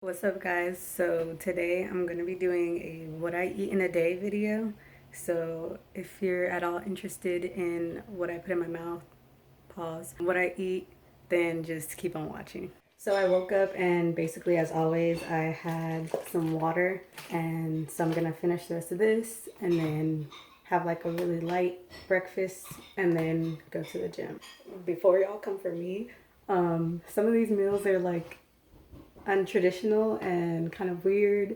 What's up guys? So today I'm going to be doing a what I eat in a day video. So if you're at all interested in what I put in my mouth, pause, what I eat, then just keep on watching. So I woke up and basically as always I had some water, and so I'm going to finish the rest of this and then have like a really light breakfast and then go to the gym. Before y'all come for me, some of these meals are like untraditional and kind of weird,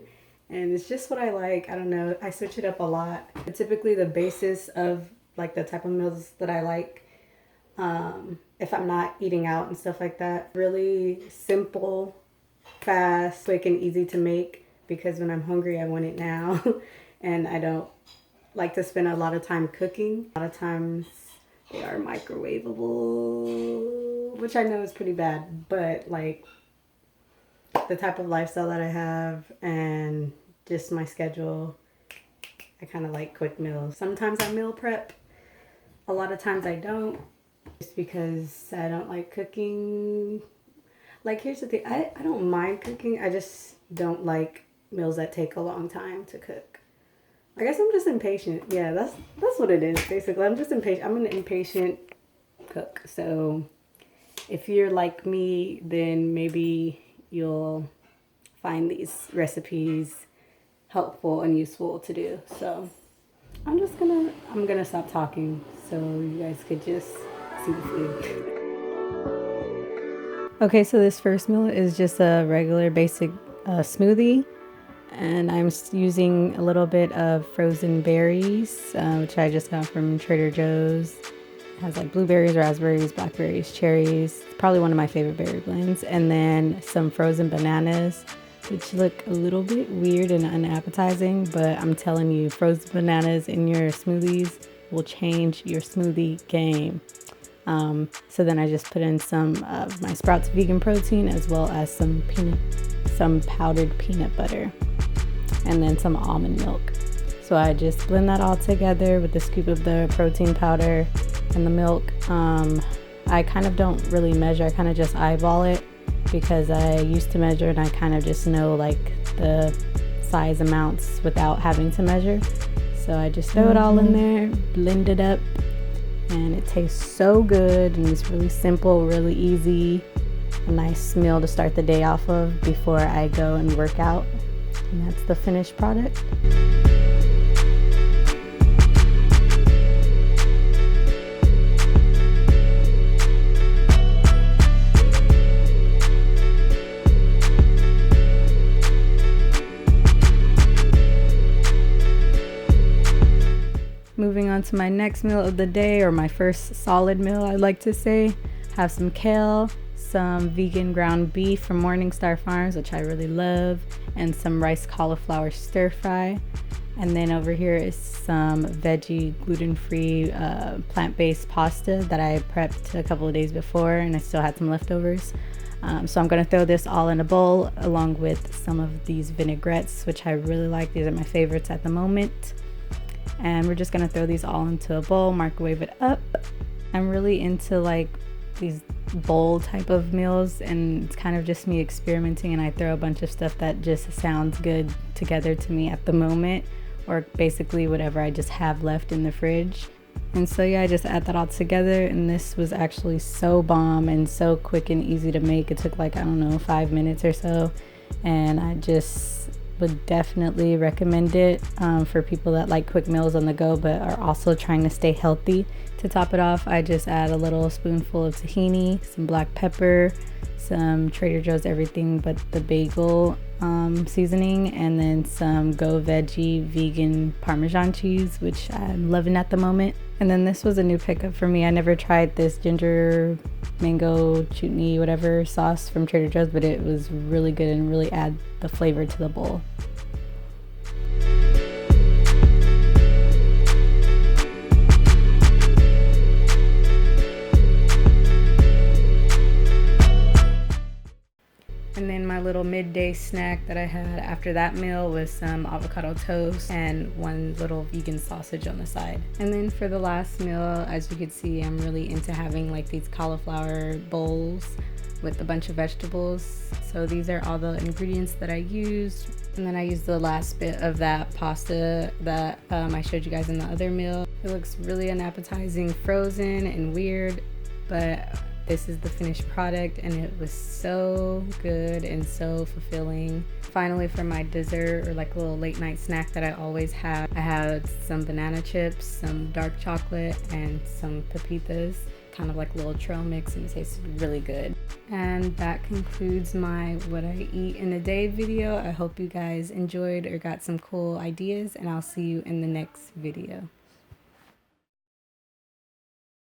and it's just what I like. I don't know, I switch it up a lot. But typically the basis of like the type of meals that I like, if I'm not eating out and stuff like that, really simple, fast, quick and easy to make, because when I'm hungry I want it now. And I don't like to spend a lot of time cooking. A lot of times they are microwavable, which I know is pretty bad, but like the type of lifestyle that I have and just my schedule, I kind of like quick meals. Sometimes I meal prep, a lot of times I don't, just because I don't like cooking. Like, here's the thing, I don't mind cooking, I just don't like meals that take a long time to cook. I guess I'm just impatient. Yeah, that's what it is basically. I'm just impatient. I'm an impatient cook. So if you're like me, then maybe you'll find these recipes helpful and useful to do. So I'm gonna stop talking so you guys could just see the food. Okay, so this first meal is just a regular basic smoothie, and I'm using a little bit of frozen berries, which I just got from Trader Joe's. It has like blueberries, raspberries, blackberries, cherries. It's probably one of my favorite berry blends. And then some frozen bananas, which look a little bit weird and unappetizing, but I'm telling you, frozen bananas in your smoothies will change your smoothie game. So then I just put in some of my Sprouts vegan protein, as well as some powdered peanut butter, and then some almond milk. So I just blend that all together with a scoop of the protein powder and the milk. I kind of don't really measure, I kind of just eyeball it, because I used to measure and I kind of just know like the size amounts without having to measure. So I just throw it all in there, blend it up, and it tastes so good, and it's really simple, really easy. A nice meal to start the day off of before I go and work out. And that's the finished product. Moving on to my next meal of the day, or my first solid meal, I like to say. Have some kale, some vegan ground beef from Morningstar Farms, which I really love, and some rice cauliflower stir fry. And then over here is some veggie, gluten-free, plant-based pasta that I prepped a couple of days before, and I still had some leftovers. So I'm gonna throw this all in a bowl along with some of these vinaigrettes, which I really like. These are my favorites at the moment. And we're just gonna throw these all into a bowl, microwave it up. I'm really into like these bowl type of meals, and it's kind of just me experimenting, and I throw a bunch of stuff that just sounds good together to me at the moment, or basically whatever I just have left in the fridge. And so yeah, I just add that all together, and this was actually so bomb and so quick and easy to make. It took like, I don't know, 5 minutes or so, and I just would definitely recommend it for people that like quick meals on the go but are also trying to stay healthy. To top it off, I just add a little spoonful of tahini, some black pepper, some Trader Joe's everything but the bagel seasoning, and then some Go Veggie vegan Parmesan cheese, which I'm loving at the moment. And then this was a new pickup for me. I never tried this ginger mango chutney whatever sauce from Trader Joe's, but it was really good and really add the flavor to the bowl. And then my little midday snack that I had after that meal was some avocado toast and one little vegan sausage on the side. And then for the last meal, as you can see, I'm really into having like these cauliflower bowls. with a bunch of vegetables. So these are all the ingredients that I used. And then I used the last bit of that pasta that I showed you guys in the other meal. It looks really unappetizing, frozen and weird, but this is the finished product and it was so good and so fulfilling. Finally, for my dessert, or like a little late night snack that I always have, I had some banana chips, some dark chocolate, and some pepitas, kind of like a little trail mix, and it tasted really good. And that concludes my what I eat in a day video. I hope you guys enjoyed or got some cool ideas, and I'll see you in the next video.